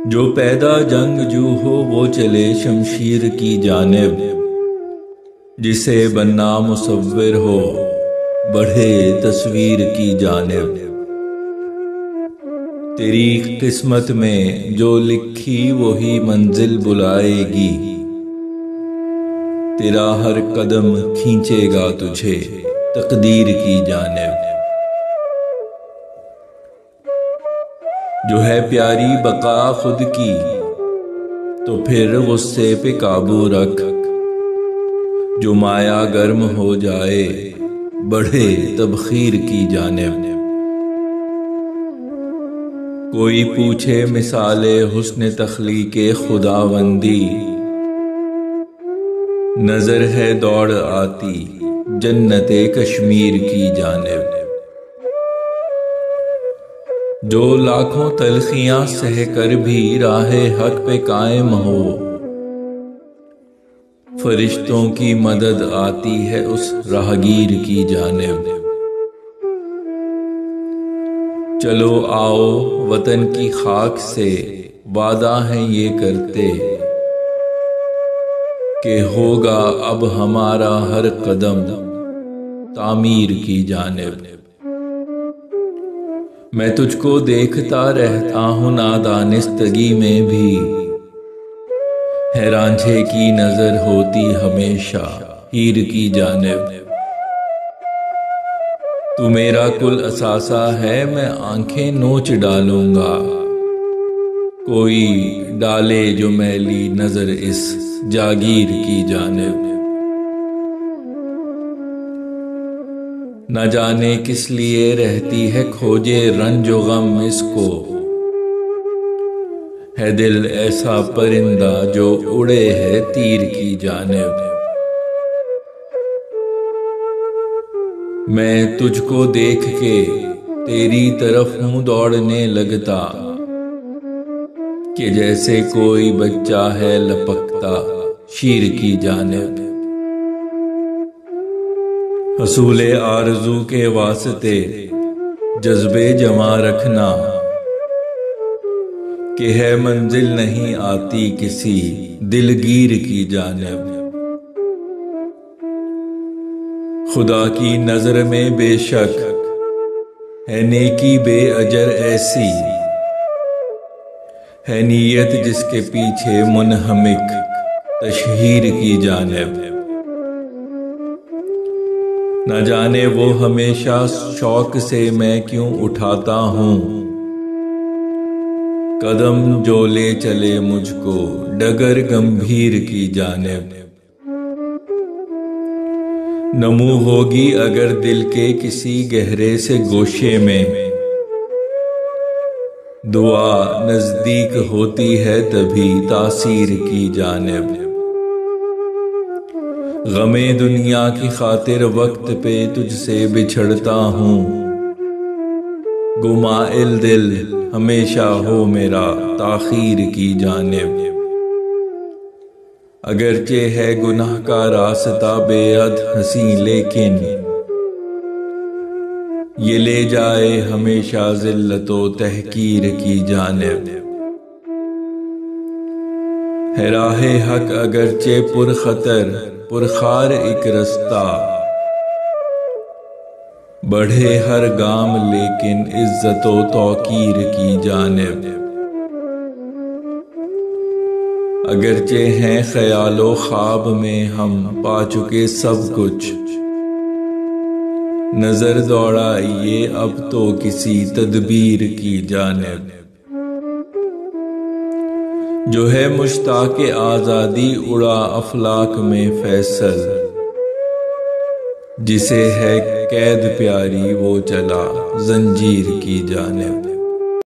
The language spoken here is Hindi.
जो पैदा जंगजू हो वो चले शमशीर की जानिब, जिसे बनना मुसव्विर हो बढ़े तस्वीर की जानिब। तेरी किस्मत में जो लिखी वही मंजिल बुलाएगी, तेरा हर कदम खींचेगा तुझे तकदीर की जानिब। जो है प्यारी बका खुद की तो फिर गुस्से पे काबू रख, जो माया गर्म हो जाए बढ़े तबखीर की जानिब। कोई पूछे मिसाले हुस्न तख्लीके खुदावंदी, नजर है दौड़ आती जन्नते कश्मीर की जानिब। जो लाखों तलखियां सह कर भी राहे हक पे कायम हो, फरिश्तों की मदद आती है उस राहगीर की जानिब। चलो आओ वतन की खाक से वादा है ये करते, कि होगा अब हमारा हर कदम तामीर की जानिब। मैं तुझको देखता रहता हूँ नादानिस्तगी में भी, है रांझे की नजर होती हमेशा हीर की जानिब। तू मेरा कुल असासा है मैं आंखें नोच डालूंगा, कोई डाले जो मैली नजर इस जागीर की जानिब। न जाने किस लिए रहती है खोजे रंजो गम इसको, है दिल ऐसा परिंदा जो उड़े है तीर की जानिब। मैं तुझको देख के तेरी तरफ हूँ दौड़ने लगता, कि जैसे कोई बच्चा है लपकता शीर की जानिब। हसूले आरज़ू के वास्ते जज्बे जमा रखना, कि है मंजिल नहीं आती किसी दिलगीर की जानिब। खुदा की नजर में बेशक है नेकी बेअजर ऐसी, है नीयत जिसके पीछे मुनहमिक तशहीर की जानिब। न जाने वो हमेशा शौक से मैं क्यों उठाता हूँ कदम जो ले चले मुझको डगर गंभीर की जानिब। नमू होगी अगर दिल के किसी गहरे से गोशे में, दुआ नजदीक होती है तभी तासीर की जानिब। गमे दुनिया की खातिर वक्त पे तुझसे बिछड़ता हूँ, गुमाइल दिल हमेशा हो मेरा ताखीर की जानिब। अगरचे है गुनाह का रास्ता बेहद हंसी, लेकिन ये ले जाए हमेशा जिल्लतो तहकीर की जानिब। है राहे हक अगरचे पुरखतर पुरखार एक रास्ता, बढ़े हर गाम लेकिन इज्जतो तौकीर की जानिब। अगरचे हैं ख्यालो ख्वाब में हम पा चुके सब कुछ, नजर दौड़ाइए अब तो किसी तदबीर की जानिब। जो है मुश्ताक़े आज़ादी उड़ा अफलाक में फैसल, जिसे है कैद प्यारी वो चला जंजीर की जानिब।